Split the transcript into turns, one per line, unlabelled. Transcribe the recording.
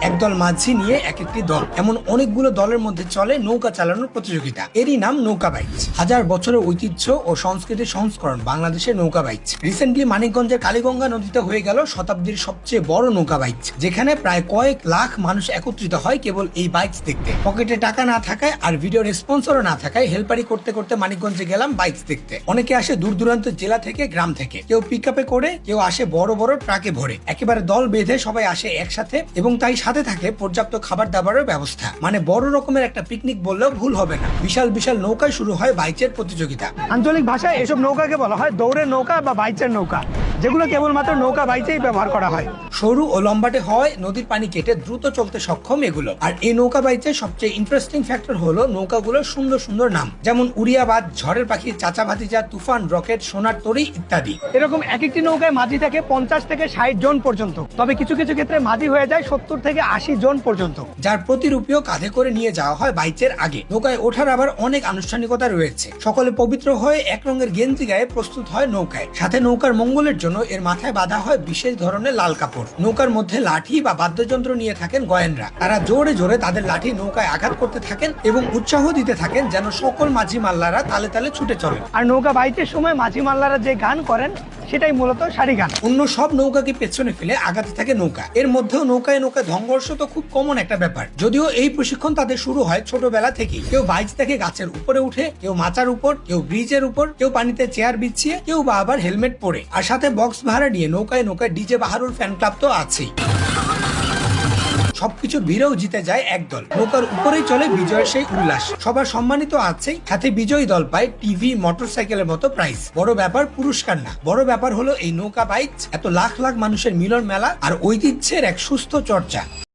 একদল মাঝি নিয়ে এক একটি দল, এমন অনেকগুলো দলের মধ্যে চলে নৌকা চালানোর প্রতিযোগিতা। এরই নাম নৌকা বাইচ। হাজার বছরের ঐতিহ্য ও সংস্কৃতির সংস্করণ বাংলাদেশের নৌকা বাইচ। রিসেন্টলি মানিকগঞ্জের কালীগঙ্গা নদীতে হয়ে গেল শতাব্দীর সবচেয়ে বড় নৌকা বাইচ, যেখানে প্রায় কয়েক লাখ মানুষ একত্রিত হয় কেবল এই বাইচ দেখতে। পকেটে টাকা না থাকায় আর ভিডিওর স্পন্সরও না থাকায় হেলপারি করতে করতে মানিকগঞ্জে গেলাম বাইচ দেখতে। অনেকে আসে দূর দূরান্ত জেলা থেকে, গ্রাম থেকে, কেউ পিক আপে করে, কেউ আসে বড় বড় ট্রাকে ভরে। একেবারে দল বেঁধে সবাই আসে একসাথে, এবং তাই সাথে থাকে পর্যাপ্ত খাবার দাবারের ব্যবস্থা। মানে বড় রকমের একটা পিকনিক বললেও ভুল হবে না। বিশাল বিশাল নৌকায় শুরু হয় বাইচের প্রতিযোগিতা।
আঞ্চলিক ভাষায় এসব নৌকাকে বলা হয় দৌড়ের নৌকা বা বাইচের নৌকা, যেগুলো কেবলমাত্র নৌকা বাইচেই ব্যবহার করা হয়।
সরু ও লম্বাটে হয়, নদীর পানি কেটে দ্রুত চলতে সক্ষম এগুলো। আর এই নৌকা বাইচের সবচেয়ে ইন্টারেস্টিং ফ্যাক্টর হলো নৌকাগুলোর সুন্দর সুন্দর নাম, যেমন উড়িয়াবাদ, ঝড়ের পাখি, চাচা ভাতিজা, তুফান, রকেট, সোনার তরী ইত্যাদি।
এরকম এক একটি নৌকায় মাঝি থাকে 50 থেকে 60 জন পর্যন্ত, তবে কিছু কিছু ক্ষেত্রে মাঝি হয়ে যায় 70 থেকে 80 জন পর্যন্ত,
যার প্রতিরূপীও কাঁধে করে নিয়ে যাওয়া হয় বাইচের আগে। নৌকায় ওঠার আবার অনেক আনুষ্ঠানিকতা রয়েছে। সকলে পবিত্র হয়ে এক রঙের গেঞ্জি গায়ে প্রস্তুত হয় নৌকায়। সাথে নৌকার মঙ্গলের জন্য এর মাথায় বাঁধা হয় বিশেষ ধরনের লাল কাপড়। নৌকার মধ্যে লাঠি বা বাদ্যযন্ত্র নিয়ে থাকেন গোয়েন্দা। তারা জোরে জোরে তাদের লাঠি নৌকায় আঘাত করতে থাকেন এবং উৎসাহ দিতে থাকেন যেন সকল মাঝি মাল্লারা তালে তালে ছুটে চলে।
আর নৌকা বাইচের সময় মাঝি মাল্লারা যে গান করেন সেটাই মূলত সারি গান।
অন্য সব নৌকাকে পেছনে ফেলে আগাতে থাকে নৌকা। এর মধ্যেও নৌকায় নৌকায় সংঘর্ষ তো খুব কমন একটা ব্যাপার। যদিও এই প্রশিক্ষণ তাদের শুরু হয় ছোটবেলা থেকেই। কেউ বাইচ থেকে গাছের উপরে উঠে, কেউ মাচার উপর, কেউ ব্রিজের উপর, কেউ পানিতে চেয়ার বিছিয়ে, কেউ বা আবার হেলমেট পরে। আর সাথে বক্স ভাড়া নিয়ে নৌকায় নৌকায় ডিজে বাহারুর ফ্যান ক্লাব তো আছেই। সবকিছু ভিড়েও জিতে যায় একদল। নৌকার উপরেই চলে বিজয়ের সেই উল্লাস। সবার সম্মানিত আছেই, সাথে বিজয়ী দল পায় টিভি, মোটরসাইকেলের মতো প্রাইজ। বড় ব্যাপার পুরস্কার না, বড় ব্যাপার হলো এই নৌকা বাইচ, এত লাখ লাখ মানুষের মিলন মেলা আর ঐতিহ্যের এক সুস্থ চর্চা।